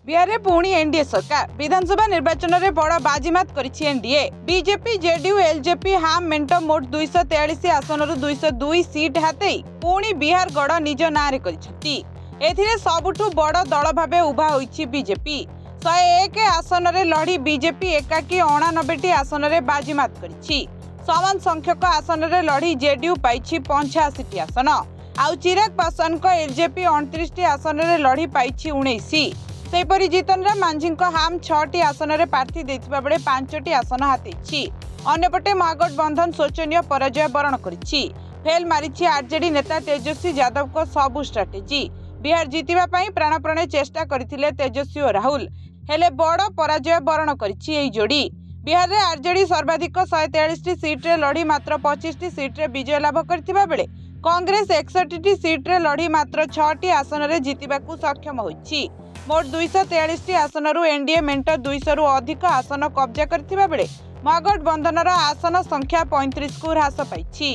बिहार में पुणी एनडीए सरकार विधानसभा निर्वाचन में बड़ बाजीमात करिछि एनडीए। बीजेपी जेडीयू एलजेपी हाम मेंट मोट 243 आसन 202 सीट हाते पुणी बिहार गड़ निज नारे करिसेंती। एथिरे सबुठु बड़ दल भाबे उभा होइछि बीजेपी। 101 आसन रे लड़ी बीजेपी एकाकी 89 आसन रे बाजीमात करिछि। समान संख्यक आसन रे लड़ी जेडीयू पाइछि 85 आसन। आउ चिराग पासवान को एलजेपी 29 आसन रे लड़ी पाइछि 19। सेपरी जीतन राम मांझी हाम 6 आसन रे प्रार्थी देथिबा बेले 5 आसन हातेछि। अन्यपटे महागठबंधन शोचनीय पराजय वरण करिछि। फेल मारिछि आरजेडी नेता तेजस्वी यादव को सबु स्ट्राटेजी। बिहार जीतिबा पई प्राणप्राणे चेष्टा करथिले तेजस्वी और राहुल, हेले बड़ पराजय वरण करिछि एई जोड़ी। बिहार रे आरजेडी सर्वाधिक 143 सीट रे लड़ी मात्र 25 सीट रे विजय लाभ करथिबा बेले कांग्रेस 61 सीट रे लड़ी मात्र 6 आसन रे जीतिबाकू सक्षम होइछि। मोट 243 आसन एनडीए मेंट 200 रु अधिक आसन कब्जा करथिबा बेले महागठबंधनर आसन संख्या 35 को ह्रास पाइछि।